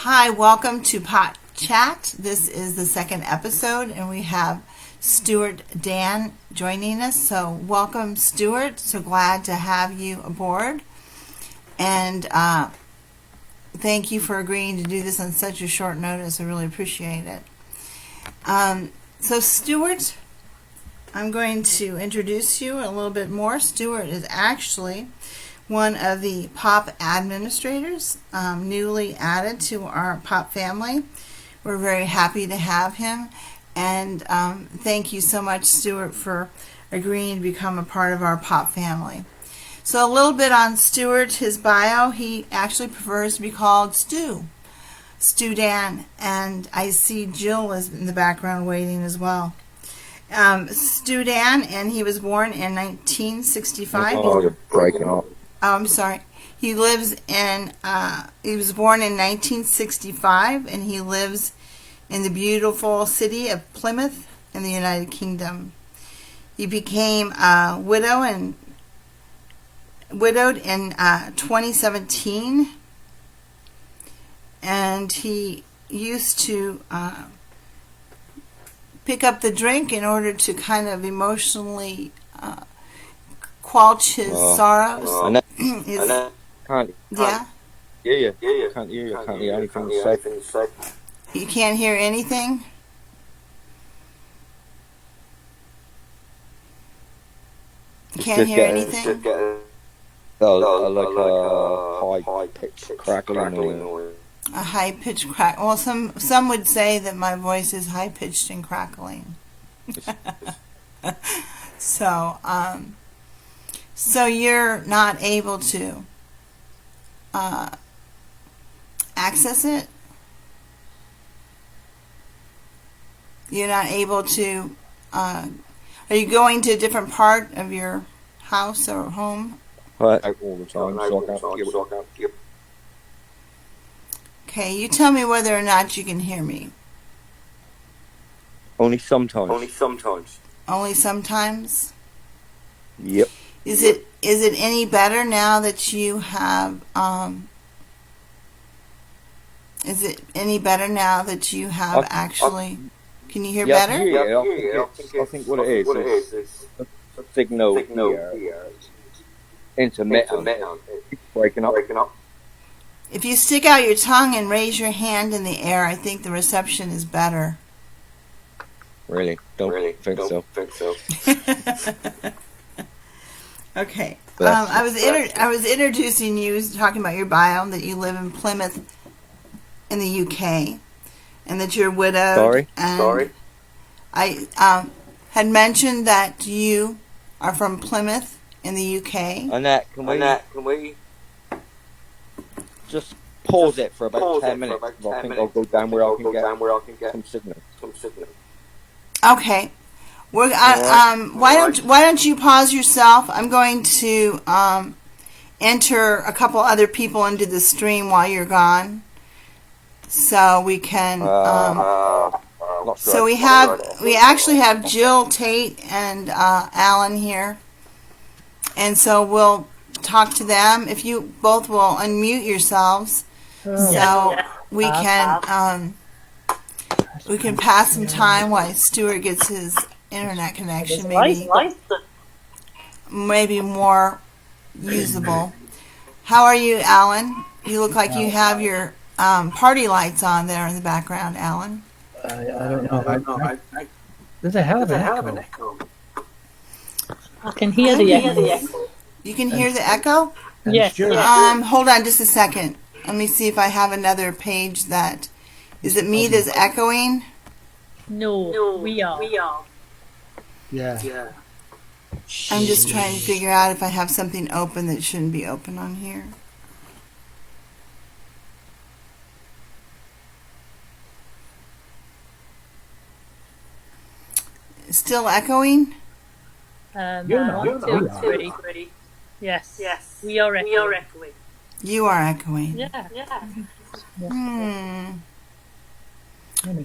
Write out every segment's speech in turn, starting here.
Hi, welcome to Pot Chat. This is the second episode, and we have Stuart Dann joining us. So, welcome, Stuart. So glad to have you aboard. And thank you for agreeing to do this on such a short notice. I really appreciate it. So, Stuart, I'm going to introduce you a little bit more. Stuart is actually one of the POP administrators, newly added to our POP family. We're very happy to have him, and thank you so much, Stuart, for agreeing to become a part of our POP family. So a little bit on Stuart, his bio. He actually prefers to be called Stu Dann, and I see Jill is in the background waiting as well. Stu Dann, and he was born in 1965. Oh, you're breaking up. Oh, I'm sorry. He lives in, he was born in 1965, and he lives in the beautiful city of Plymouth in the United Kingdom. He became widowed in 2017, and he used to pick up the drink in order to kind of emotionally quench his sorrows. Can't Yeah? hear you. Can't hear you. Can't hear anything you say. You can't hear anything? You can't hear anything? Like a high-pitched crackling noise. A high-pitched crack. Well, some would say that my voice is high-pitched and crackling. So you're not able to access it? You're not able to, are you going to a different part of your house or home? Right, all the time, so I can't hear. Okay, you tell me whether or not you can hear me. Only sometimes. Only sometimes? Yep. Is it any better now that you have actually? Can you hear better? I think what it is a signal here. Intermittent. It's breaking up. If you stick out your tongue and raise your hand in the air, I think the reception is better. Really? Don't think so. Okay. I was introducing you, talking about your bio, that you live in Plymouth in the UK, and that you're widowed. Sorry. I had mentioned that you are from Plymouth in the UK. Annette, can we just pause it for about 10 minutes? I think I'll go down where I can get some signal. Okay. Why don't you pause yourself? I'm going to enter a couple other people into the stream while you're gone, so we can. So we actually have Jill, Tait, and Alan here, and so we'll talk to them. If you both will unmute yourselves, so we can pass some time while Stuart gets his internet connection maybe more usable. How are you, Alan? You look like you have your party lights on there in the background, Alan. I don't know. There's a hell of an echo. I can hear the echo. You can hear the echo? Yes. Hold on just a second. Let me see if I have another page that... Is it me that's echoing? No, we are. Yeah. I'm just trying to figure out if I have something open that shouldn't be open on here. Still echoing? One, two, three. Yes. We are echoing. You are echoing. Yeah.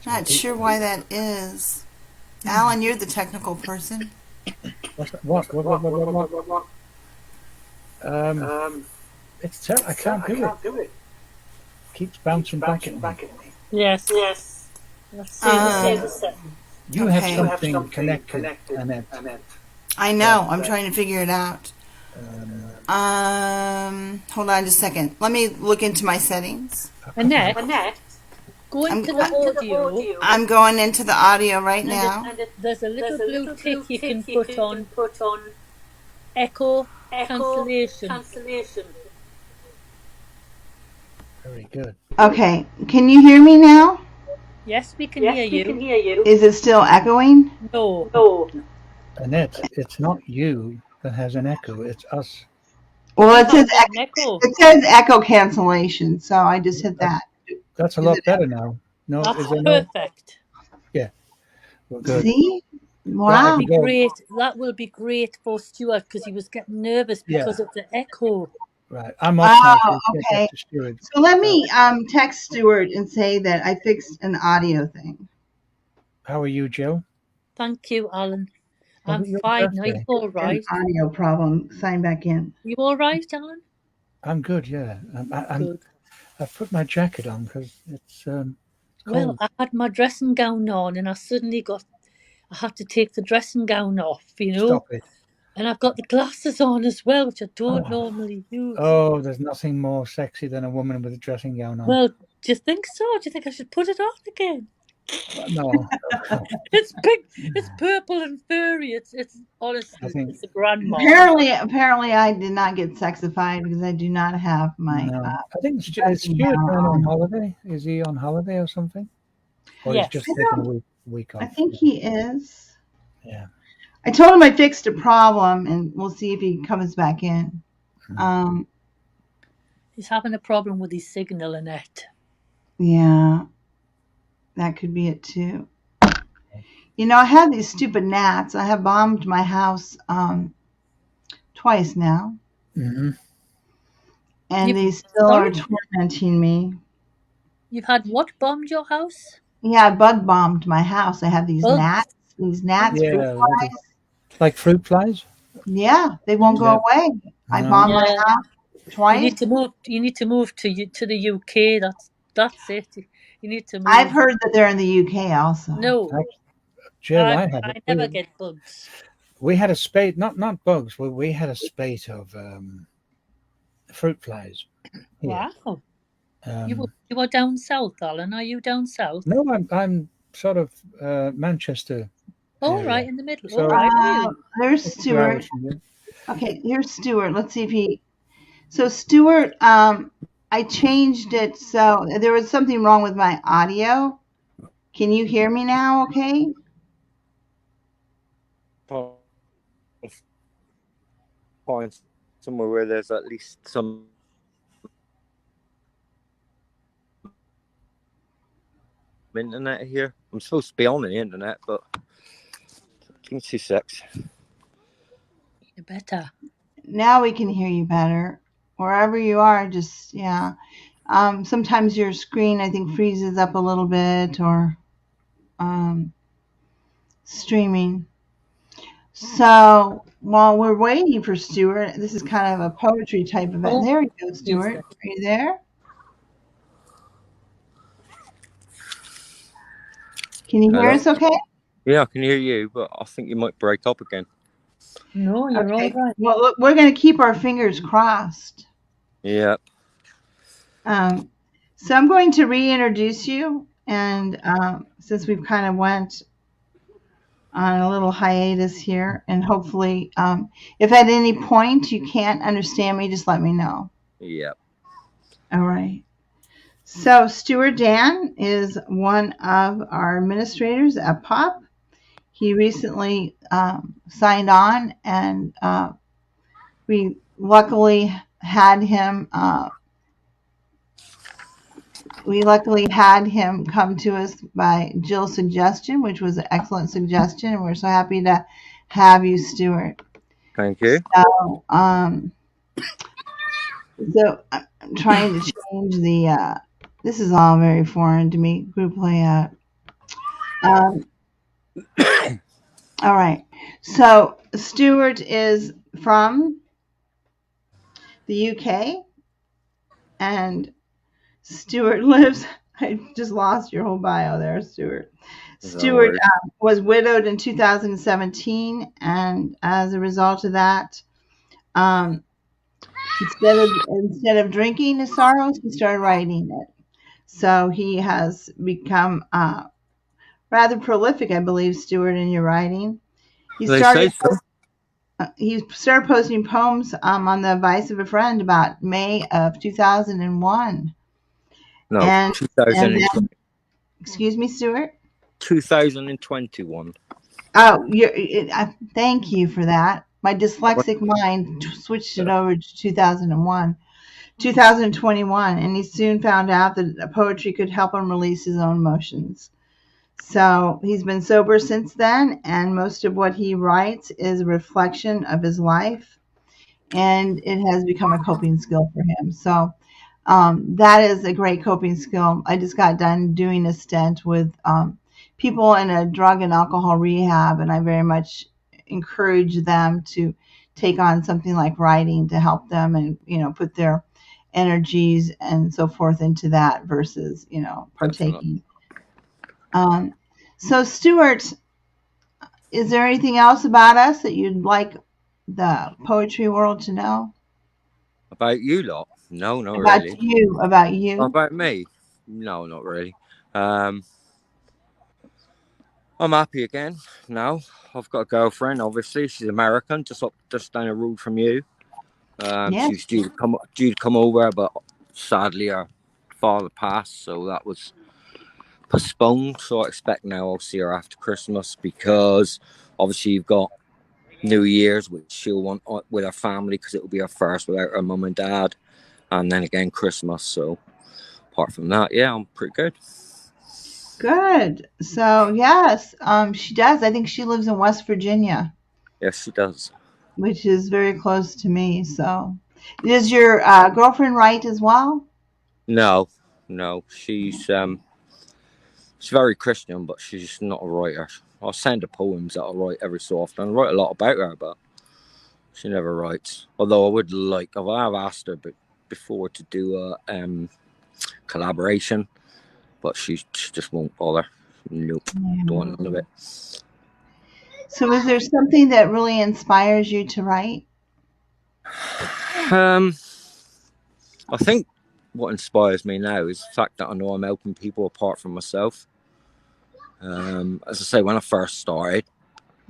Not sure why that is. Alan, you're the technical person. What? It's I can't do it. keeps bouncing back at me. Yes. Let's see the set. You have Okay. something connected, Annette. I know. I'm trying to figure it out. Hold on just a second. Let me look into my settings. Annette, go into the audio. I'm going into the audio right now. There's a little blue tick you can put on echo cancellation. Very good. Okay. Can you hear me now? Yes, we can hear you. Is it still echoing? No. Annette, it's not you that has an echo. It's us. Well, it says echo. It says echo cancellation, so I just hit that. That's a lot better now. No, That's is there perfect. Yeah. Well, good. See? Wow. That will be great for Stuart because he was getting nervous because of the echo. Right. I'm off now. So okay. to Stuart. So let me text Stuart and say that I fixed an audio thing. How are you, Jill? Thank you, Alan. I'm Your fine. birthday. Are you all right? An audio problem. Sign back in. You all right, Alan? I'm good. Yeah. I'm good. I've put my jacket on because it's cold. Well, I had my dressing gown on, and I had to take the dressing gown off. Stop it. And I've got the glasses on as well, which I don't normally use. Oh, there's nothing more sexy than a woman with a dressing gown on. Well, do you think so? Do you think I should put it on again? No. It's big. It's purple and furry. It's honestly, it's a grandma. Apparently, I did not get sexified because I do not have my. No. I think is Stuart on holiday? Is he on holiday or something? Or he's just taking a week off? I think he is. Yeah. I told him I fixed a problem, and we'll see if he comes back in. He's having a problem with his signal, Annette. Yeah, that could be it too. I have these stupid gnats. I have bombed my house twice now. Mm-hmm. And they still are tormenting me. You've had what bombed your house? Yeah, I bug bombed my house. I have these gnats. These gnats, fruit flies. Like fruit flies? Yeah, they won't go away. I bombed my house twice. You need to move to the UK. That's it. You need to move. I've heard that they're in the UK also. No. Jill, I never get bugs. We had a spate, not bugs. We had a spate of fruit flies. Wow. You are down south, Alan. Are you down south? No, I'm sort of Manchester. All right, in the middle. So, all right. There's Stuart. Okay, here's Stuart. Let's see if he. So Stuart, I changed it so there was something wrong with my audio. Can you hear me now? Okay. Find somewhere where there's at least some internet here. I'm supposed to be on the internet, but give me 2 secs. You're better. Now we can hear you better. Wherever you are, just sometimes your screen I think freezes up a little bit or streaming. So while we're waiting for Stuart, this is kind of a poetry type event. There you go, Stuart. Are you there? Can you hear us okay? Yeah, I can hear you, but I think you might break up again. No, you're all right. Well, look, we're going to keep our fingers crossed. Yeah. So I'm going to reintroduce you, and since we've kind of went on a little hiatus here, and hopefully, if at any point you can't understand me, just let me know. Yeah. All right. So Stuart Dann is one of our administrators at POP. He recently signed on, and we luckily had him. We luckily had him come to us by Jill's suggestion, which was an excellent suggestion, and we're so happy to have you, Stuart. Thank you. So I'm trying to change the. This is all very foreign to me. Group layout. All right. So Stuart is from the UK, and Stuart lives. I just lost your whole bio there, Stuart. No Stuart worries. was widowed in 2017, and as a result of that, um, instead of drinking his sorrows, he started writing it. So he has become rather prolific, I believe, Stuart, in your writing. He They started say so. he started posting poems on the advice of a friend about May of 2001, No, and then 2020, excuse me, Stuart. 2021. Oh, thank you for that. My dyslexic mind switched it over to 2001, 2021, and he soon found out that poetry could help him release his own emotions. So he's been sober since then, and most of what he writes is a reflection of his life, and it has become a coping skill for him. So that is a great coping skill. I just got done doing a stint with people in a drug and alcohol rehab, and I very much encourage them to take on something like writing to help them and, put their energies and so forth into that versus, Definitely. partaking. Um, so, Stuart, is there anything else about us that you'd like the poetry world to know About you lot? No, not about really. you? About you? About me? No, not really. Um, I'm happy again now. I've got a girlfriend. Obviously, she's American, just down the road from you. She Yes. was due to come over, but sadly her father passed, so that was postponed. So I expect now I'll see her after Christmas because obviously you've got New Year's, which she'll want with her family because it'll be her first without her mum and dad, and then again Christmas. So apart from that, yeah, I'm pretty good. Good. So yes, she does. I think she lives in West Virginia, Yes, she does. which is very close to me. So, does your girlfriend write as well? No, no, she's very Christian, but she's not a writer. I'll send her poems that I write every so often. I write a lot about her, but she never writes. Although I have asked her before to do a collaboration, but she just won't bother. Nope, don't Yeah. want none of it. So, is there something that really inspires you to write? Um, I think what inspires me now is the fact that I know I'm helping people apart from myself. As I say, when I first started,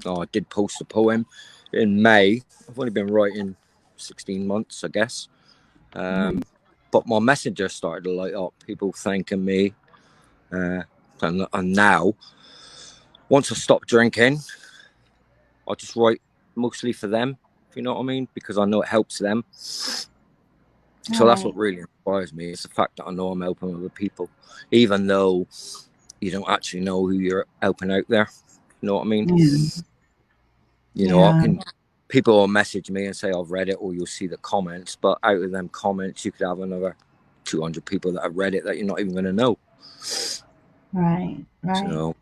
I did post a poem in May. I've only been writing 16 months, I guess. But my messenger started to light up, people thanking me. And now, once I stop drinking, I just write mostly for them, if you know what I mean, because I know it helps them. All So that's what right. really inspires me. It's the fact that I know I'm helping other people, even though you don't actually know who you're helping out there. You know what I mean? Yeah. You know, Yeah. people will message me and say I've read it, or you'll see the comments, but out of them comments, you could have another 200 people that have read it that you're not even going to know. Right. Right. So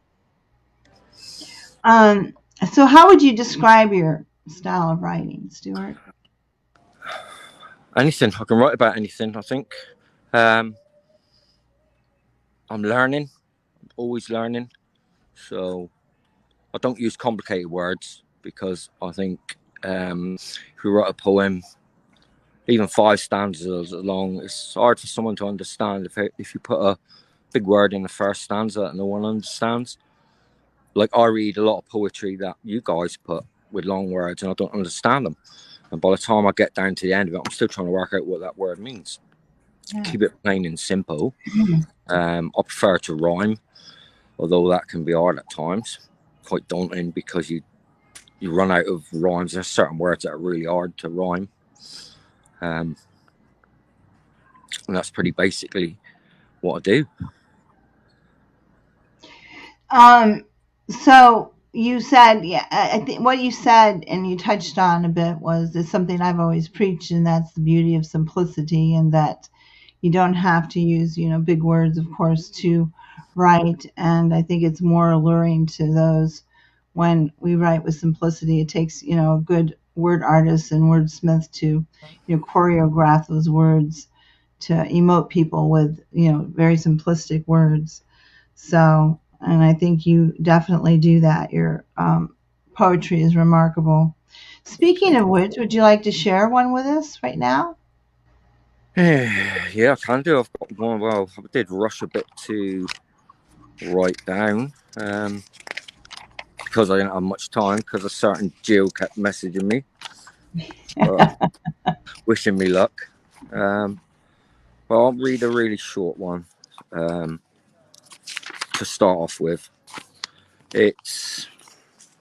Um. So, how would you describe your style of writing, Stuart? anything, I can write about anything, I think. Um, I'm learning, always learning. So I don't use complicated words because I think if you write a poem, even 5 stanzas long, it's hard for someone to understand if you put a big word in the first stanza that no one understands. Like I read a lot of poetry that you guys put with long words and I don't understand them. And by the time I get down to the end of it, I'm still trying to work out what that word means. Yeah. Keep it plain and simple. I prefer to rhyme, although that can be hard at times, quite daunting because you run out of rhymes. There's certain words that are really hard to rhyme. And that's pretty basically what I do. So you said, yeah, I think what you said and you touched on a bit was is something I've always preached, and that's the beauty of simplicity, and that you don't have to use, big words, of course, to write. And I think it's more alluring to those when we write with simplicity. It takes, a good word artist and wordsmith to, choreograph those words emote people with, very simplistic words. So, and I think you definitely do that. Your poetry is remarkable. Speaking of which, would you like to share one with us right now? Yeah, I can do. I've got one. Well, I did rush a bit to write down because I didn't have much time, because a certain Jill kept messaging me, wishing me luck. Well, I'll read a really short one to start off with. It's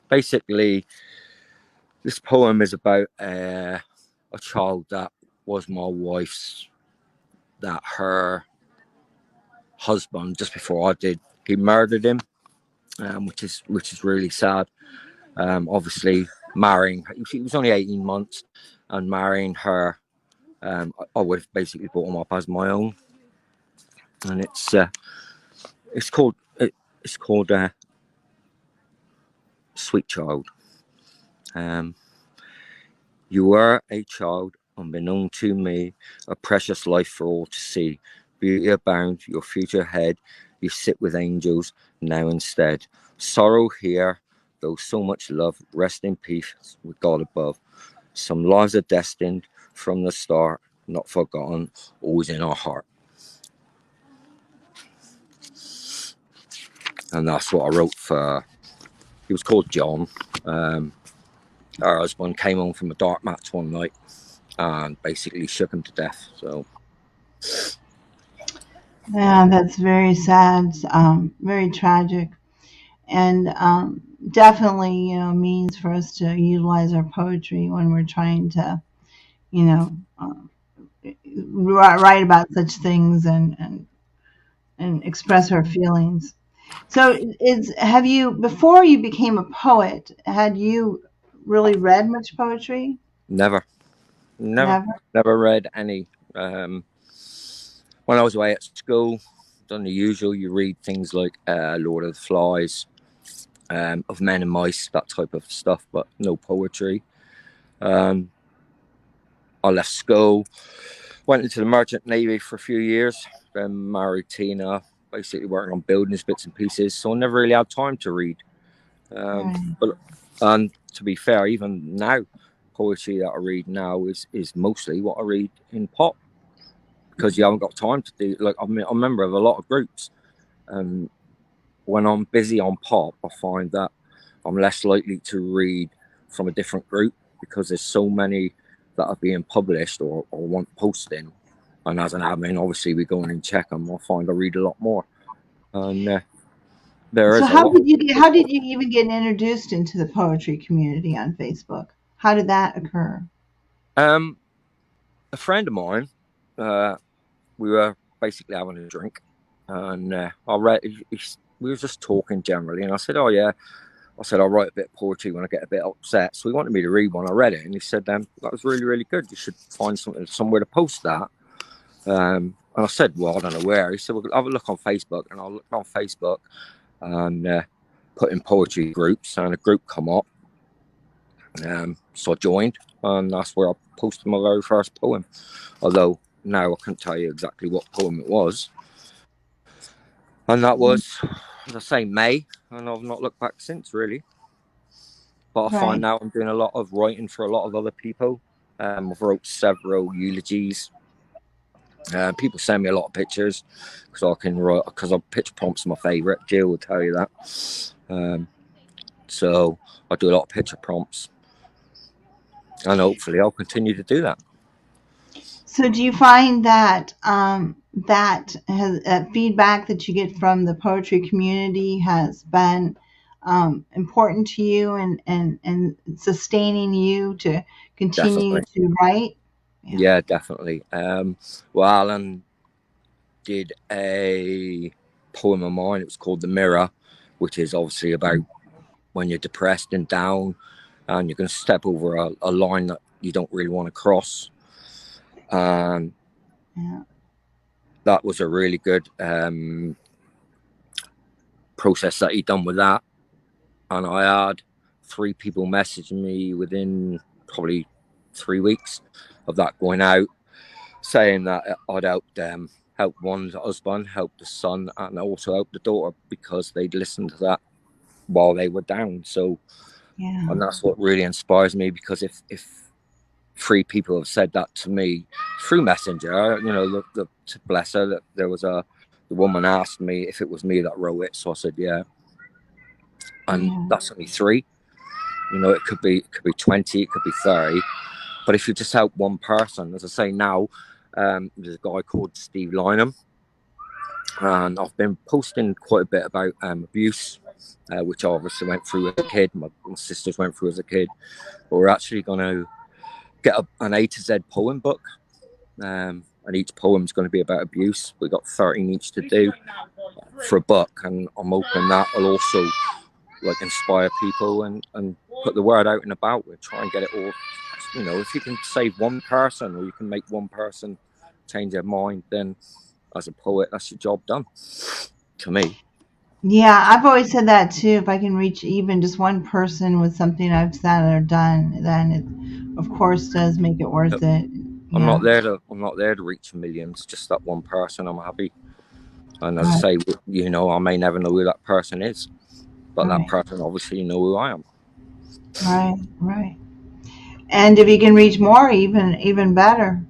basically, this poem is about a child that was my wife's, that her husband, just before I did, he murdered him, which is really sad. Obviously, marrying, he was only 18 months, and marrying her, I would have basically brought him up as my own. And it's called Sweet Child. You were a child, unbeknown to me, a precious life for all to see. Beauty abound, your future ahead, you sit with angels now instead. Sorrow here, though so much love, rest in peace with God above. Some lives are destined from the start, not forgotten, always in our heart. And that's what I wrote for. He was called John. Her husband came home from a dart match one night and basically shook him to death. So Yeah, that's very sad, very tragic, and definitely, means for us to utilize our poetry when we're trying to, you know, write about such things and express our feelings. So, have you, before you became a poet, had you really read much poetry? never Never. read any. When I was away at school, done the usual. You read things like Lord of the Flies, of Men and Mice, that type of stuff, but no poetry. I left school, went into the Merchant Navy for a few years, then married Tina, basically working on buildings, bits and pieces. So I never really had time to read. Right. But and to be fair, even now, poetry that I read now is mostly what I read in pop, because you haven't got time to do. Like, I'm a member of a lot of groups, and when I'm busy on pop, I find that I'm less likely to read from a different group, because there's so many that are being published or want posting. And as an admin, obviously we go in and check them. I find I read a lot more, and there So is a lot. how did you even get introduced into the poetry community on Facebook? How did that occur? A friend of mine, we were basically having a drink, and I read. We were just talking generally, and I said, "Oh yeah," I said, "I write a bit of poetry when I get a bit upset." So he wanted me to read one. I read it, and he said, "That was really, really good. You should find somewhere to post that." And I said, "Well, I don't know where." He said, "Well, have a look on Facebook," and I looked on Facebook and put in poetry groups, and a group come up. So I joined, and that's where I posted my very first poem. Although now I can't tell you exactly what poem it was. And that was, as I say, May, and I've not looked back since, really. But I find Right. now I'm doing a lot of writing for a lot of other people. I've wrote several eulogies. People send me a lot of pictures because I can write, because picture prompts are my favourite. Jill will tell you that. So I do a lot of picture prompts, and hopefully I'll continue to do that. So do you find that that has feedback that you get from the poetry community has been important to you and sustaining you to continue Definitely. to write? Yeah, definitely. Well, Alan did a poem of mine. It was called The Mirror, which is obviously about when you're depressed and down and you're going to step over a line that you don't really want to cross. And that was a really good process that he'd done with that. And I had 3 people messaging me within probably 3 weeks of that going out. saying that I'd helped them, help one husband, help the son, and also help the daughter because they'd listened to that while they were down. So, and that's what really inspires me, because if 3 people have said that to me through Messenger, you know, bless her, that there was the woman asked me if it was me that wrote it, so I said yeah, and that's only 3. You know, it could be 20, it could be 30, but if you just help one person, as I say now, there's a guy called Steve Lynham, and I've been posting quite a bit about abuse, which I obviously went through as a kid. My sisters went through as a kid, but we're actually going to get an A to Z poem book, and each poem's going to be about abuse. We've got 13 each to do for a book, and I'm hoping that will also like inspire people and put the word out and about. We'll try and get it all, you know, if you can save one person or you can make one person change their mind, then as a poet, that's your job done, to me. Yeah, I've always said that too. If I can reach even just one person with something I've said or done, then it, of course, does make it worth it. I'm not there to reach millions. Just that one person, I'm happy. And as I say, you know, I may never know who that person is, but that person obviously know who I am. Right. And if you can reach more, even better.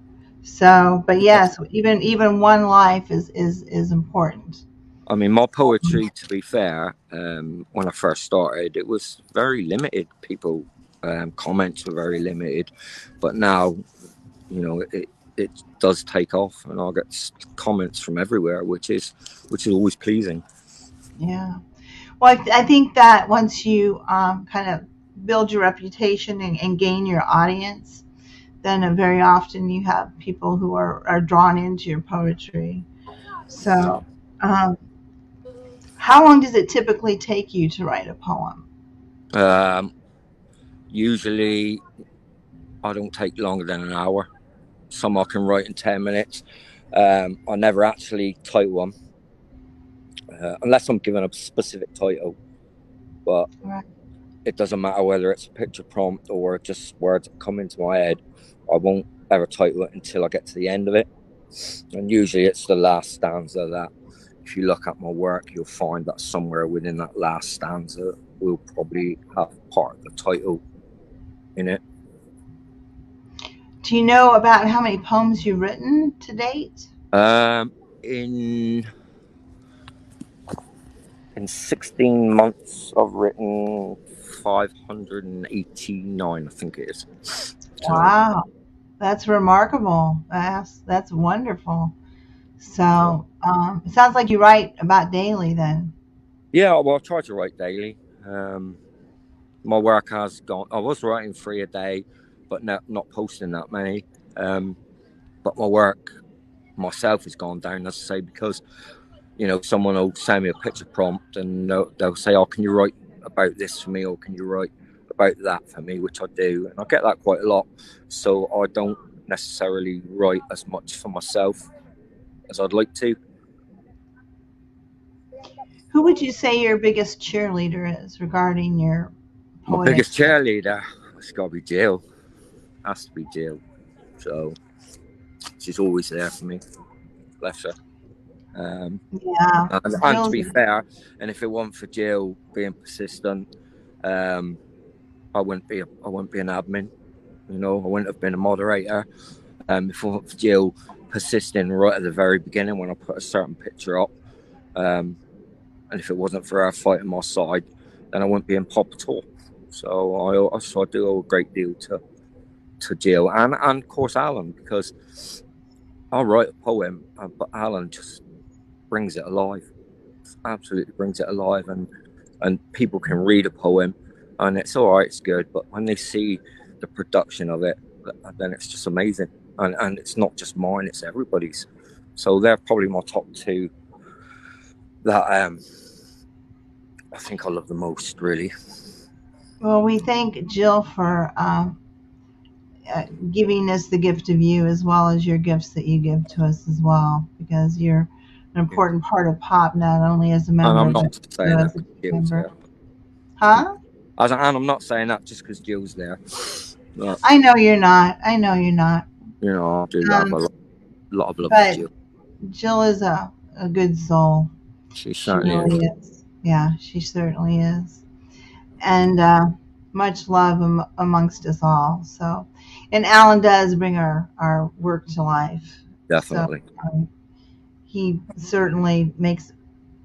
So, but yes, even one life is important. I mean, my poetry, to be fair, when I first started, it was very limited. People, comments were very limited, but now, you know, it does take off, and I get comments from everywhere, which is always pleasing. Yeah. Well, I think that once you kind of build your reputation and gain your audience, then very often you have people who are drawn into your poetry. So, how long does it typically take you to write a poem? Usually, I don't take longer than an hour. Some I can write in 10 minutes. I never actually title them unless I'm given a specific title. But it doesn't matter whether it's a picture prompt or just words that come into my head. I won't ever title it until I get to the end of it. And usually it's the last stanza that, if you look at my work, you'll find that somewhere within that last stanza will probably have part of the title in it. Do you know about how many poems you've written to date? In 16 months, I've written 589, I think it is. Wow, that's remarkable. That's wonderful. So it sounds like you write about daily then. Yeah, well, I try to write daily. My work has gone. I was writing 3 a day, but not posting that many. But my work myself has gone down, as I say, because, you know, someone will send me a picture prompt and they'll say, "Oh, can you write about this for me, or can you write about that for me?" Which I do, and I get that quite a lot. So I don't necessarily write as much for myself as I'd like to. Who would you say your biggest cheerleader is regarding your poetic? My biggest cheerleader, it's got to be Jill. Has to be Jill. So she's always there for me. Bless her. Yeah. And to be fair, and if it wasn't for Jill being persistent, I wouldn't be an admin. You know, I wouldn't have been a moderator. If it wasn't for Jill persisting right at the very beginning when I put a certain picture up, and if it wasn't for her fighting my side, then I wouldn't be in pop at all. So I do owe a great deal to Jill and of course Alan, because I'll write a poem, but Alan just brings it alive. Absolutely brings it alive, and people can read a poem and it's all right, it's good, but when they see the production of it, then it's just amazing. And it's not just mine, it's everybody's. So they're probably my top 2 that I think I love the most, really. Well, we thank Jill for giving us the gift of you, as well as your gifts that you give to us as well, because you're an important part of POP, not only as a member, and I'm not but saying as that a member. Huh? And I'm not saying that just because Jill's there. I know you're not. You know, I do love a lot. lot of love to But Jill. Jill is a good soul. She She certainly really is. is. Yeah, she certainly is. And much love amongst us all. So, and Alan does bring our work to life. So Definitely. um, he certainly makes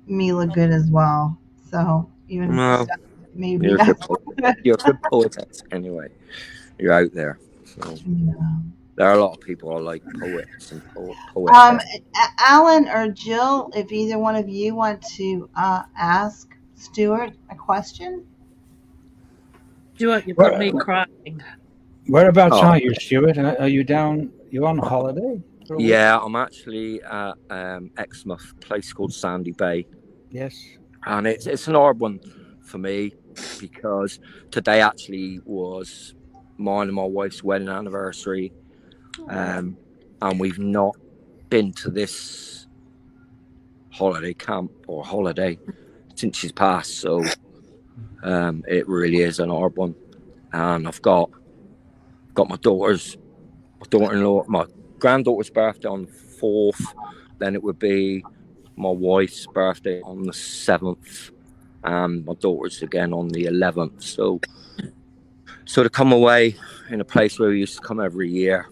me look good as well. So even No, stuff that maybe you're a good not. poet. You're a good poetess anyway. You're out there. So Yeah. there are a lot of people who like poets and poetess. Alan or Jill, if either one of you want to ask Stuart a question. Stuart, you've got Where, me crying. whereabouts Oh, are you, Stuart? Are you down? You on holiday for a week? yeah, I'm actually at Exmouth, a place called Sandy Bay. Yes. And it's an odd one for me because today actually was mine and my wife's wedding anniversary. And we've not been to this holiday camp or holiday since she's passed. So it really is an odd one. And I've got my daughter-in-law, my granddaughter's birthday on the 4th. Then it would be my wife's birthday on the 7th. And my daughter's again on the 11th. So to come away in a place where we used to come every year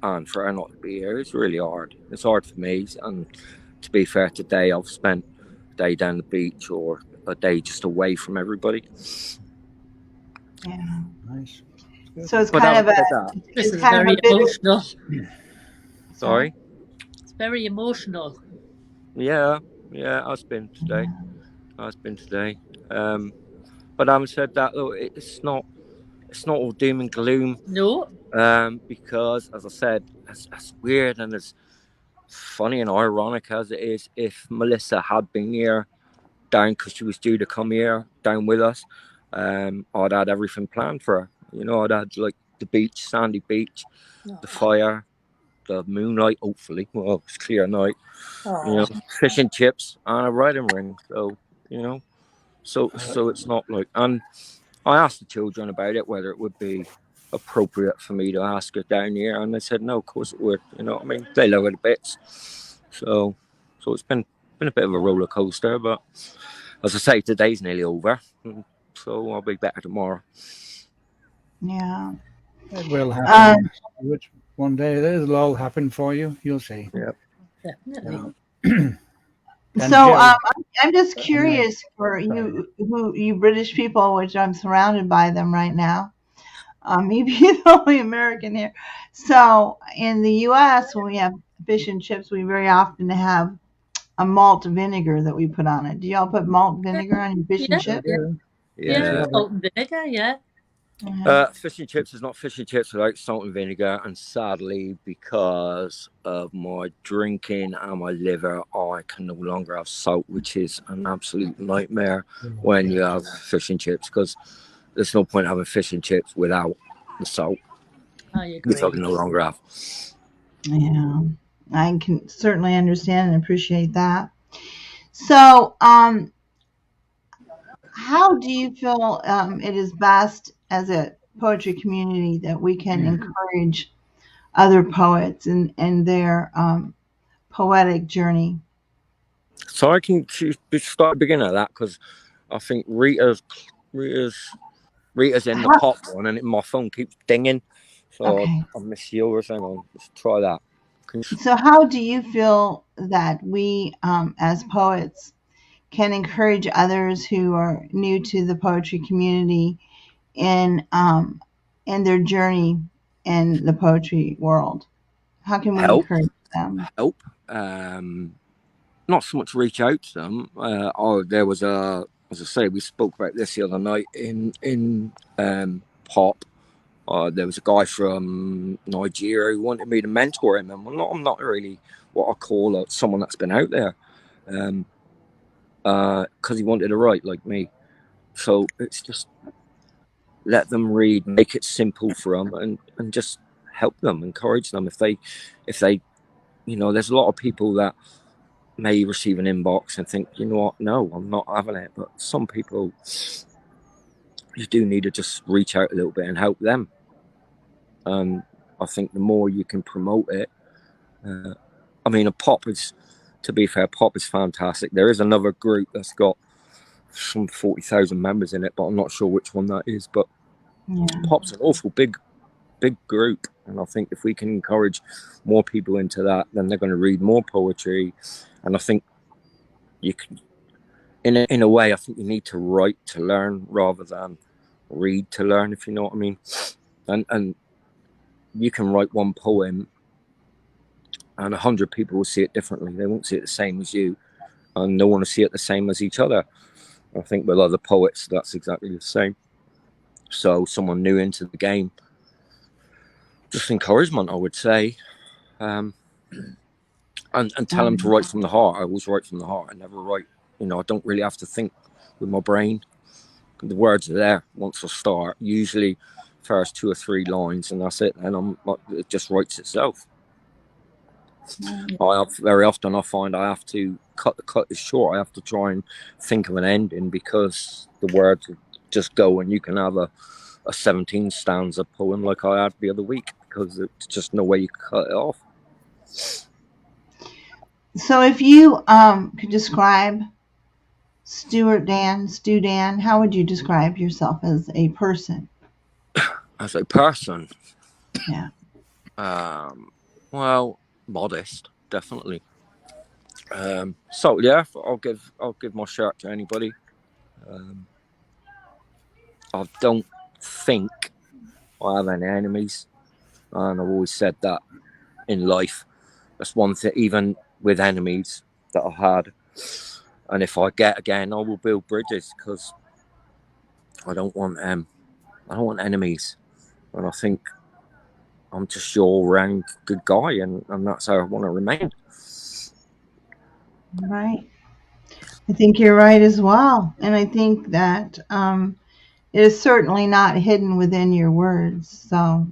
and for her not to be here is really hard. It's hard for me. And to be fair, today I've spent a day down the beach or a day just away from everybody. Yeah. Nice. Good. So it's But kind having of a said that, This it's is kind of a very bitter. emotional. Sorry. sorry. It's very emotional. Yeah, I've been today. Yeah. I've been today. But having said that, though, it's not all doom and gloom. No. Because as I said, it's weird and as funny and ironic as it is, if Melissa had been here down because she was due to come here down with us, I'd had everything planned for her. You know, I'd had like the beach, sandy beach, the fire, the moonlight. Hopefully, well, it's clear night. You know, fish and chips and a riding ring. So you know, so it's not like. And I asked the children about it whether it would be appropriate for me to ask her down here, and they said no. Of course it would. You know what I mean? They love it a bit. So it's been a bit of a roller coaster, but as I say, today's nearly over, so I'll be better tomorrow. Yeah. It will Um, happen, Stuart. One day it'll all happen for you. You'll see. Yeah. Definitely. And so Jill, I'm just nice. curious for Sorry. you British people, which I'm surrounded by them right now. Maybe the only American here. So in the U.S., when we have fish and chips, we very often have a malt vinegar that we put on it. Do y'all put malt vinegar on your fish and Yeah, Sure chips? yeah, do. Yes, yeah. we Yeah. have Salt and vinegar, yeah. Fish and chips is not fish and chips without salt and vinegar, and sadly, because of my drinking and my liver, I can no longer have salt, which is an absolute nightmare when you have fish and chips, because there's no point having fish and chips without the salt, I which I agree. can no longer have. Yeah, I can certainly understand and appreciate that. So, how do you feel it is best as a poetry community that we can encourage other poets and their poetic journey? So I can start beginning at that because I think Rita's Rita's in the How, pop one, and my phone keeps dinging. So okay, I miss yours. Hang on, let's try that. so how do you feel that we as poets can encourage others who are new to the poetry community in their journey in the poetry world? How can we Help, encourage them? help. Not so much reach out to them. There was as I say, we spoke about this the other night in pop. There was a guy from Nigeria who wanted me to mentor him, and I'm not really what I call someone that's been out there, because he wanted to write like me. So it's just let them read, make it simple for them, and just help them, encourage them. If they, there's a lot of people that may receive an inbox and think, you know what, no, I'm not having it. But some people, you do need to just reach out a little bit and help them. I think the more you can promote it, I mean, to be fair, pop is fantastic. There is another group that's got some 40,000 members in it, but I'm not sure which one that is. But pop's an awful big group, and I think if we can encourage more people into that, then they're going to read more poetry. And I think you can, in a way, I think you need to write to learn rather than read to learn, if you know what I mean. And you can write one poem and 100 people will see it differently. They won't see it the same as you, and no one will see it the same as each other. I think with other poets, that's exactly the same. So someone new into the game, just encouragement, I would say. And tell them to write from the heart. I always write from the heart. I never write, I don't really have to think with my brain. The words are there once I start, usually first 2 or 3 lines, and that's it. And it just writes itself. Very often I find I have to cut it short. I have to try and think of an ending because the words just go, and you can have a 17 stanza poem like I had the other week because there's just no way you can cut it off. So if you could describe Stu Dan, how would you describe yourself as a person? As a person? Yeah. Well, modest, definitely. So yeah, I'll give my shirt to anybody. I don't think I have any enemies, and I've always said that in life. That's one thing, even with enemies that I had. And if I get again, I will build bridges because I don't want enemies. And I think I'm just your all-round good guy, and that's how I want to remain. Right. I think you're right as well. And I think that it is certainly not hidden within your words. So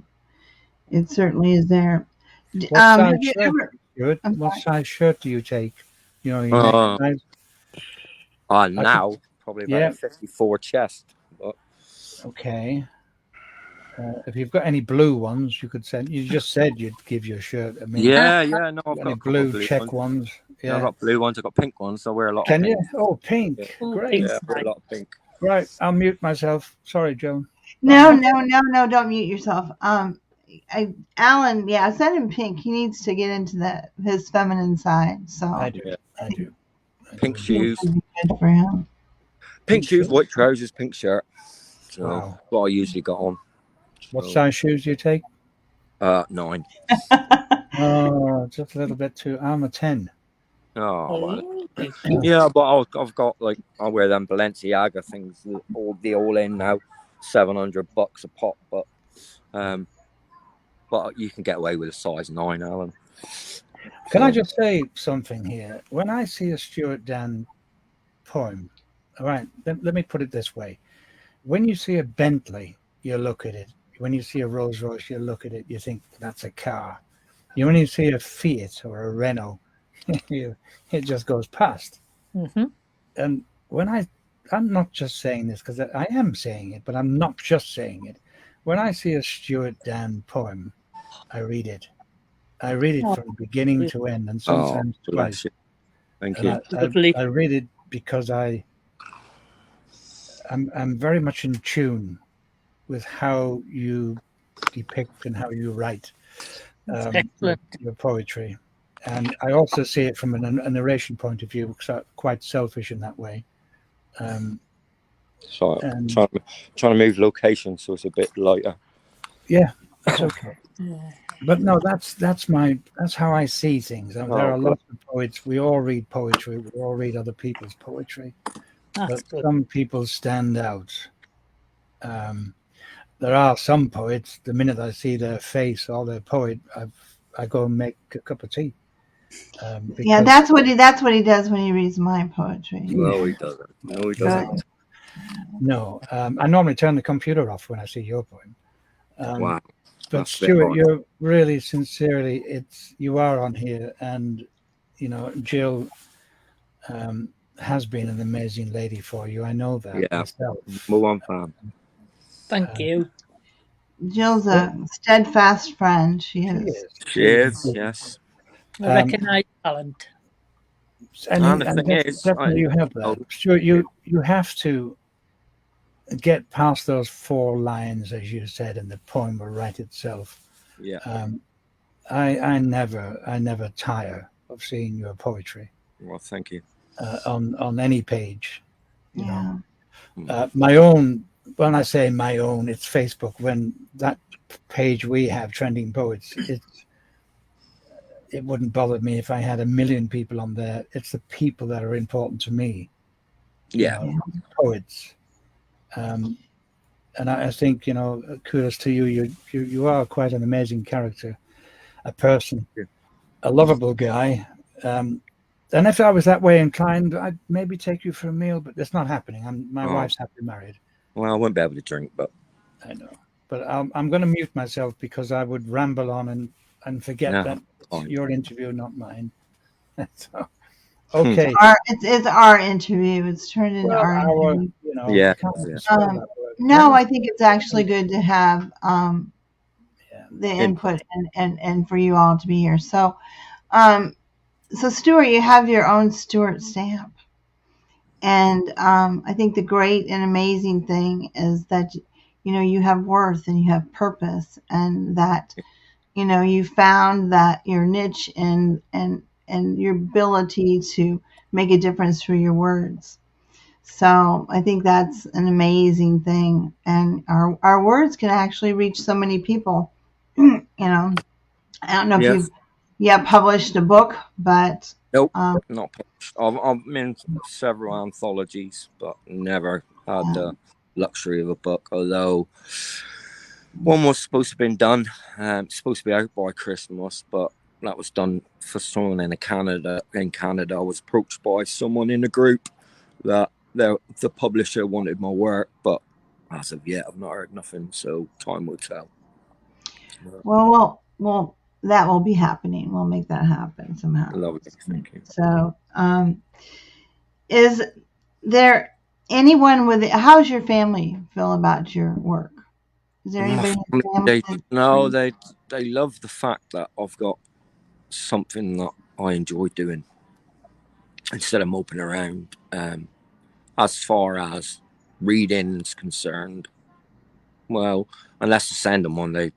it certainly is there. What size shirt do you take? Your next size? Now, probably about a 54 chest. But... Okay. If you've got any blue ones, you could send. You just said you'd give your shirt. I mean, no, I've got blue check ones. Yeah, I've got blue ones. I've got pink ones. I wear a lot. Can of pink. you? Oh, pink. Yeah. Great. Yeah, I wear a lot of pink. Right, I'll mute myself. Sorry, Joan. No, don't mute yourself. Alan, send him pink. He needs to get into his feminine side. So I do. Pink shoes. Good for him. Pink shoes, white trousers, pink shirt. So wow. What I usually got on. What size shoes do you take? 9. Oh, just a little bit too. I'm a 10. Oh, well. Yeah, but I've got I wear them Balenciaga things, all in now, $700 a pop. But you can get away with a size 9, Alan. Can I just say something here? When I see a Stuart Dann poem, all right, let me put it this way: when you see a Bentley, you look at it. When you see a Rolls Royce, you look at it, you think that's a car. When you see a Fiat or a Renault, it just goes past. Mm-hmm. And when I'm not just saying this because I am saying it, but I'm not just saying it. When I see a Stuart Dann poem, I read it. I read it from beginning to end, and sometimes twice. Thank you. I read it because I'm very much in tune with how you depict and how you write your poetry. And I also see it from a narration point of view, because I'm quite selfish in that way. So trying to move location so it's a bit lighter. Yeah, that's okay. But no, that's how I see things. There are lots of poets. We all read poetry. We all read other people's poetry. But some people stand out. There are some poets, the minute I see their face or their poet, I go and make a cup of tea. That's what he does when he reads my poetry. No, he doesn't. No, he doesn't. No, I normally turn the computer off when I see your poem. Wow. But Stuart, you're really sincerely, you are on here, and Jill has been an amazing lady for you. I know that myself. Move on, fam. Thank you. Jill's a steadfast friend. She is. She is, yes. Um, Recognise talent. and the thing is, definitely you have that. Stuart, you have to get past those 4 lines, as you said, and the poem will write itself. yeah. I never tire of seeing your poetry Well, thank you. on any page. You Yeah. know, my own. When I say my own, it's Facebook. When that page we have, Trending Poets, it wouldn't bother me if I had 1 million people on there. It's the people that are important to me. Yeah. You know, poets. And I think, you know, kudos to you. You are quite an amazing character, a person, a lovable guy. And if I was that way inclined, I'd maybe take you for a meal, but it's not happening. My wife's happily married. Well, I won't be able to drink, but I know. But I'm going to mute myself because I would ramble on and forget that it's your interview, not mine. So, okay. It's our interview. It's turned into our interview. You know, yeah. No, I think it's actually good to have the input and for you all to be here. So, so Stuart, you have your own Stuart stamp, and I think the great and amazing thing is that you know you have worth and you have purpose, and that you know you found that your niche and your ability to make a difference through your words. So I think that's an amazing thing, and our words can actually reach so many people. You know, I don't know if you've published a book, but nope, not published. I've been in several anthologies, but never had the luxury of a book. Although one was supposed to have been done, supposed to be out by Christmas, but that was done for someone in Canada. In Canada, I was approached by someone in the group that the publisher wanted my work, but as of yet, I've not heard nothing. So time will tell. Well, that will be happening. We'll make that happen somehow. Lovely, thank you. So, is there anyone with? How's your family feel about your work? Is there anybody in the family? They love the fact that I've got something that I enjoy doing instead of moping around. As far as reading is concerned, well, unless I send them one, they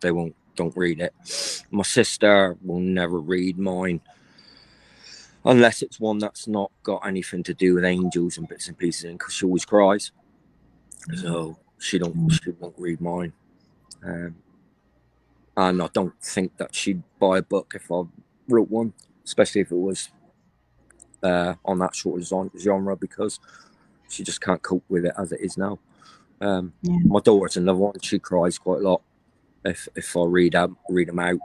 don't read it. My sister will never read mine unless it's one that's not got anything to do with angels and bits and pieces in, because she always cries. So she won't read mine. And I don't think that she'd buy a book if I wrote one, especially if it was on that sort of genre, because she just can't cope with it as it is now. My daughter's another one. She cries quite a lot if I read them out.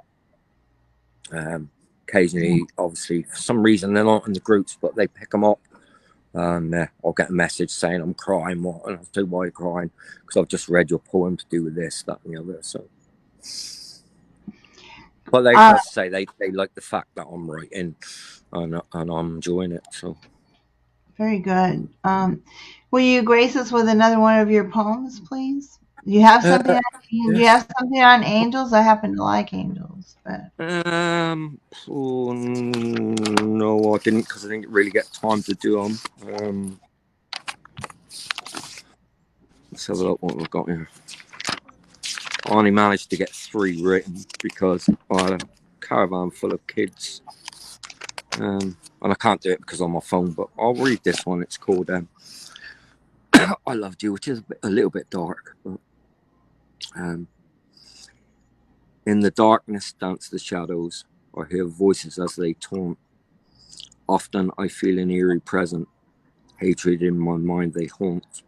Occasionally, obviously, for some reason they're not in the groups, but they pick them up, and I'll get a message saying I'm crying. And I'll say, why are you crying? Because I've just read your poem to do with this, that, and the other. So, but they just say they like the fact that I'm writing, and I'm enjoying it. So, very good. Will you grace us with another one of your poems, please? Do you have something? Do you have something on angels? I happen to like angels, but no, I didn't, because I didn't really get time to do them. Let's have a look what we've got here. I only managed to get 3 written because I had a caravan full of kids, and I can't do it because I'm on my phone. But I'll read this one. It's called "I Loved You," which is a little bit dark. But, in the darkness dance the shadows. I hear voices as they taunt. Often I feel an eerie present. Hatred in my mind they haunt.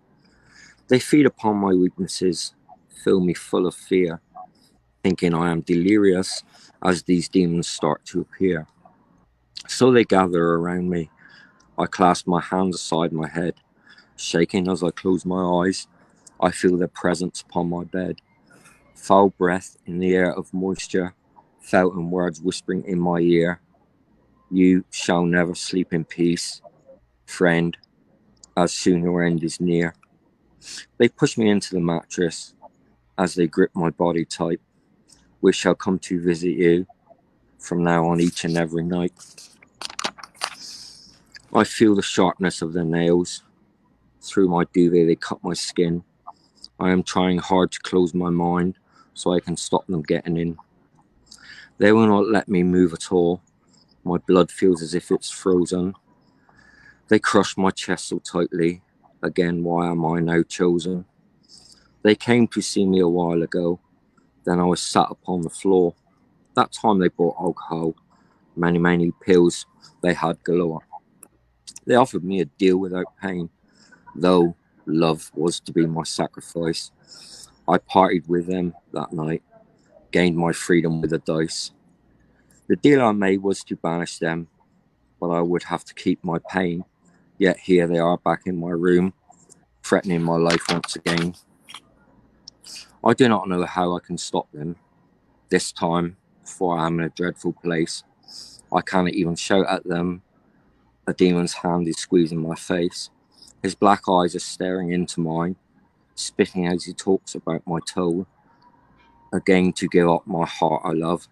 They feed upon my weaknesses, fill me full of fear, thinking I am delirious as these demons start to appear. So they gather around me. I clasp my hands aside my head, shaking as I close my eyes. I feel their presence upon my bed. Foul breath in the air of moisture, fountain words whispering in my ear. You shall never sleep in peace, friend, as soon your end is near. They push me into the mattress as they grip my body tight. We shall come to visit you. from now on each and every night. I feel the sharpness of their nails. Through my duvet they cut my skin. I am trying hard to close my mind so I can stop them getting in. They will not let me move at all. My blood feels as if it's frozen. They crush my chest so tightly. Again, why am I now chosen? They came to see me a while ago. Then I was sat upon the floor. That time they bought alcohol. Many pills they had galore. They offered me a deal without pain, though love was to be my sacrifice. I partied with them that night, gained my freedom with the dice. The deal I made was to banish them, but I would have to keep my pain. Yet here they are back in my room, threatening my life once again. I do not know how I can stop them. This time, for I am in a dreadful place. I cannot even shout at them. A demon's hand is squeezing my face. His black eyes are staring into mine, spitting as he talks about my toll. Again to give up my heart I love,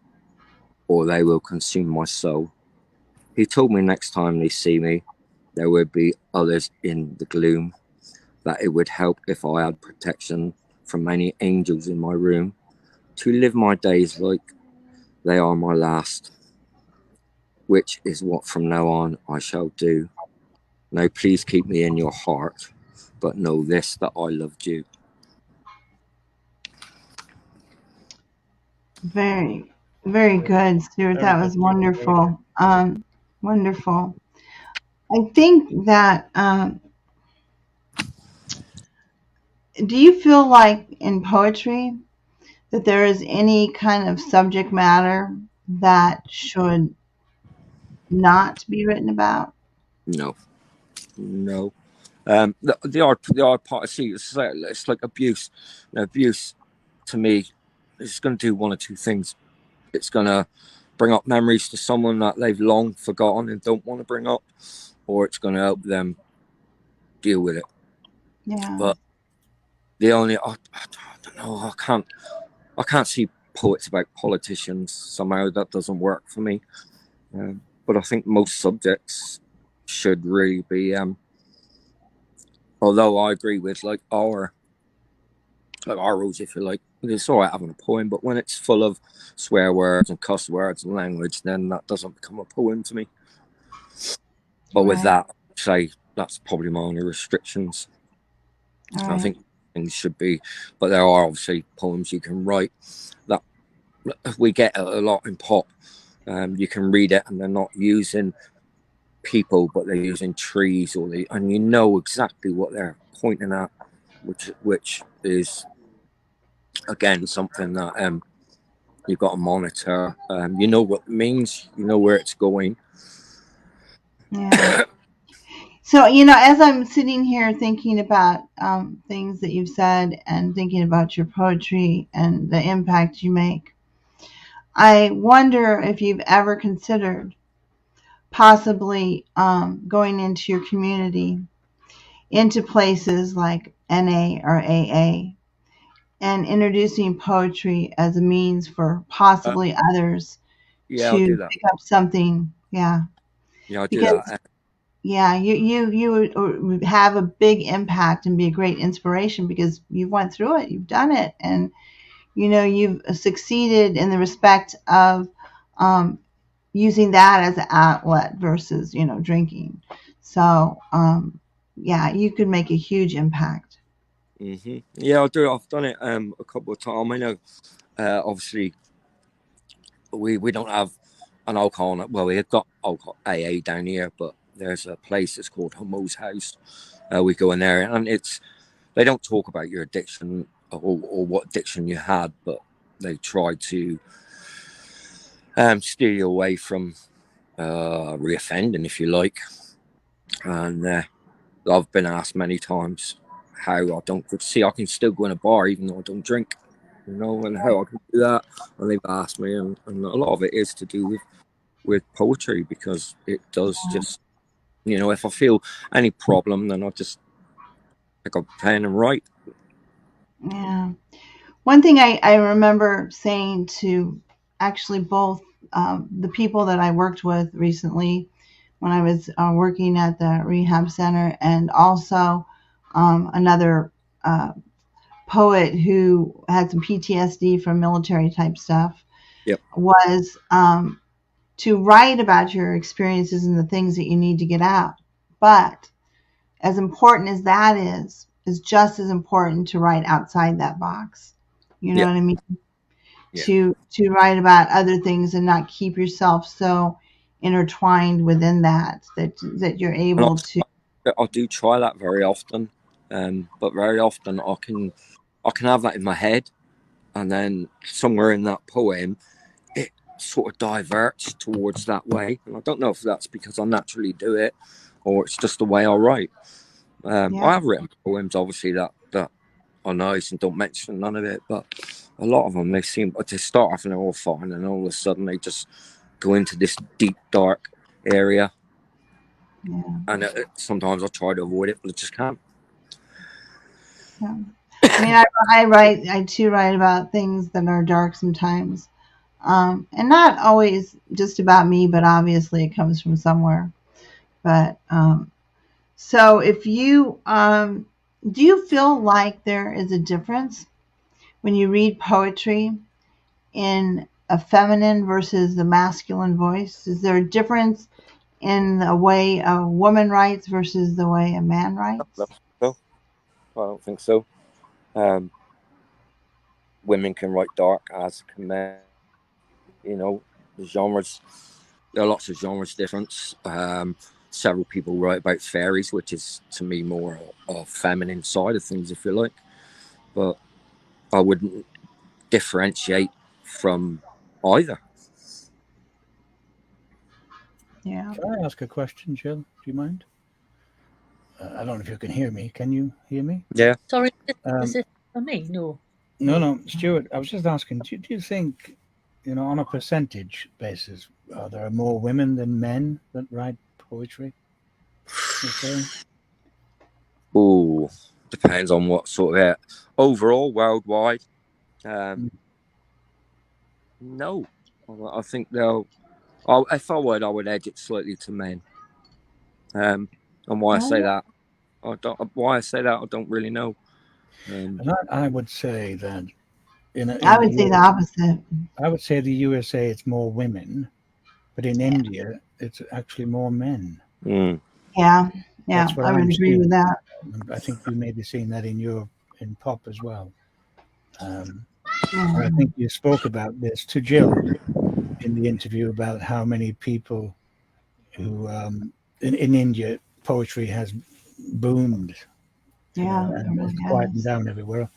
or they will consume my soul. He told me next time they see me, there would be others in the gloom, that it would help if I had protection from many angels in my room, to live my days like they are my last, which is what from now on I shall do. Now please keep me in your heart, but know this, that I loved you. Very, very good, Stuart. Very That good. was Very good. wonderful. Wonderful. I think that, do you feel like in poetry that there is any kind of subject matter that should not be written about? No, no. The odd part. See, it's like abuse. Now, abuse, to me, is going to do one or two things. It's going to bring up memories to someone that they've long forgotten and don't want to bring up, or it's going to help them deal with it. Yeah. But the only, I don't know, I can't see poets about politicians. Somehow that doesn't work for me. But I think most subjects should really be. Although I agree with like our rules, if you like, it's all right having a poem, but when it's full of swear words and cuss words and language, then that doesn't become a poem to me. But with Right. that, I'd say that's probably my only restrictions. All I right. think things should be, but there are obviously poems you can write that we get a lot in pop. You can read it and they're not using people, but they're using trees, and you know exactly what they're pointing at, which is again something that you've got to monitor. You know what it means, you know where it's going. Yeah. So, as I'm sitting here thinking about things that you've said and thinking about your poetry and the impact you make, I wonder if you've ever considered possibly going into your community, into places like NA or AA, and introducing poetry as a means for possibly others Yeah, I'll to do that. pick up something. Yeah, Yeah, I'll do because that. yeah, you would have a big impact and be a great inspiration because you went through it, you've done it, and you've succeeded in the respect of using that as an outlet versus drinking. So yeah, you could make a huge impact. Yeah, I'll do it. I've done it a couple of times. I know obviously we don't have an alcohol. Well, we've got alcohol AA down here, but there's a place that's called Homo's House. We go in there, and they don't talk about your addiction or what addiction you had, but they try to steer you away from reoffending, if you like. And I've been asked many times how I don't see I can still go in a bar even though I don't drink, and how I can do that. And they've asked me, and a lot of it is to do with poetry, because it does just, if I feel any problem, then I just pick up a pen and write. Yeah. One thing I remember saying to actually both the people that I worked with recently when I was working at the rehab center, and also another poet who had some PTSD from military type stuff, Yep. was to write about your experiences and the things that you need to get out. But as important as that is just as important to write outside that box. You know Yeah. what I mean? Yeah. To write about other things and not keep yourself so intertwined within that you're able to. I do try that very often, but very often I can have that in my head, and then somewhere in that poem, it sort of diverts towards that way. And I don't know if that's because I naturally do it, or it's just the way I write. I Yeah. have written poems, obviously, that are nice and don't mention none of it, but a lot of them, they start off and they're all fine, and all of a sudden they just go into this deep, dark area. Yeah. And sometimes I try to avoid it, but I just can't. Yeah. I mean, I too write about things that are dark sometimes. And not always just about me, but obviously it comes from somewhere. But so if you do you feel like there is a difference when you read poetry in a feminine versus the masculine voice? Is there a difference in the way a woman writes versus the way a man writes? No, I don't think so. Women can write dark, as can men. The genres. There are lots of genres difference. Several people write about fairies, which is to me more a feminine side of things, if you like. But I wouldn't differentiate from either. Yeah. Can I ask a question, Jill? Do you mind? I don't know if you can hear me. Can you hear me? Yeah. Sorry, is Um, it for me? No. no, Stuart. I was just asking. Do you think, on a percentage basis, there are more women than men that write poetry? Okay. Ooh, depends on what sort of overall worldwide. Um, no, I think they'll. If I would edge it slightly to men. And why I say Oh, that, I don't really know. And I would say that I in the would say the US, opposite. I would say the USA it's more women, but in India it's actually more men. Mm. Yeah. Yeah. That's what I would I'm agree with seeing. that. And I think you may be seeing that in pop as well. Um, Yeah. and I think you spoke about this to Jill in the interview about how many people who in India poetry has boomed, Yeah. It and has really quietened has. down everywhere.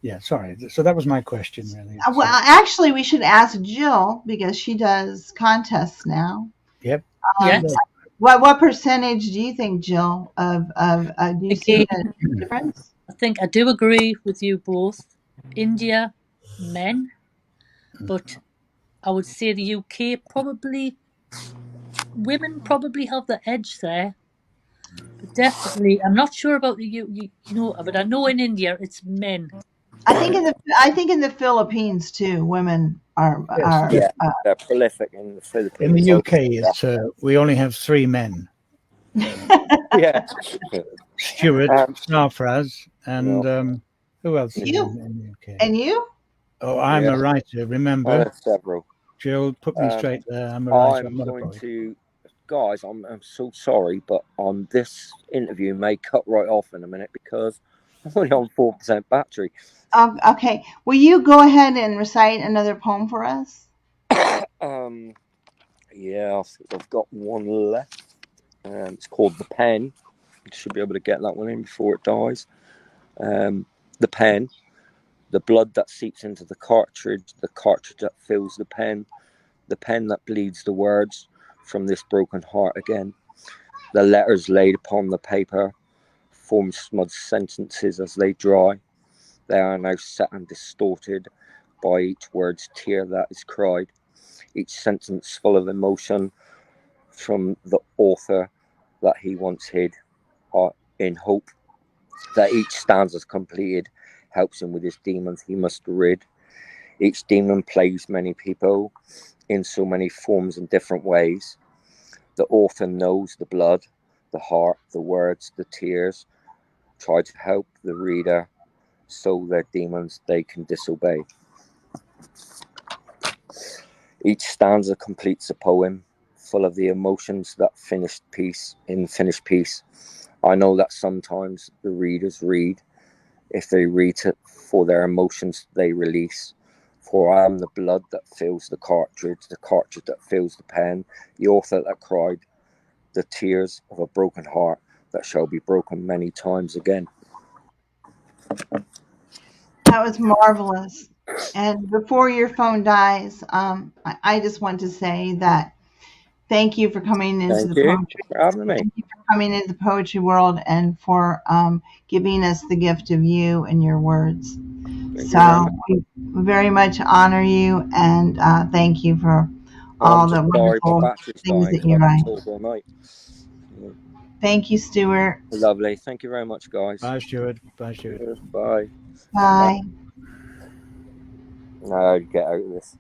Yeah, sorry. So that was my question, really. Well, So, actually, we should ask Jill because she does contests now. yep. She Um, Yes. does. what percentage do you think, Jill, of do you see Again, a difference? I think I do agree with you both. India, men, but I would say the UK probably women probably have the edge there. But definitely, I'm not sure about the but I know in India it's men. I think in the Philippines too, women Yes, are Yeah, they're prolific in the in the Philippines. UK, it's we only have three men: uh, Yeah. Stuart, Sarfraz, and No. who else is you in the UK? and you. Oh, I'm Yeah. a writer. Oh, Remember, there's several. Jill, put me Um, straight there. I'm a writer. I'm I'm not a going poet. to, guys. I'm so sorry, but this interview may cut right off in a minute because I'm only on 4% battery. Okay, will you go ahead and recite another poem for us? um, yeah, I think I've got one left. It's called The Pen. You should be able to get that one in before it dies. The pen, the blood that seeps into the cartridge that fills the pen that bleeds the words from this broken heart again. The letters laid upon the paper form smudged sentences as they dry. They are now set and distorted by each word's tear that is cried, each sentence full of emotion from the author that he once hid, in hope that each stanza completed helps him with his demons he must rid. Each demon plays many people in so many forms and different ways. The author knows the blood, the heart, the words, the tears. Try to help the reader so their demons they can disobey. Each stanza completes a poem full of the emotions that finished piece. I know that sometimes the readers read. If they read it for their emotions they release. For I am the blood that fills the cartridge that fills the pen, the author that cried, the tears of a broken heart that shall be broken many times again. That was marvelous. And before your phone dies, I just want to say that thank you for coming into Thank the you poetry. for having me. Thank you for coming into the poetry world and for giving us the gift of you and your words. Thank you very So much. we very much honor you and thank you for I'm all just the sorry my wonderful battery's things dying that because you I write. can talk all night. Thank you, Stuart. Lovely. Thank you very much, guys. Bye, Stuart. Bye, Stuart. Bye. Bye. Now I get out of this.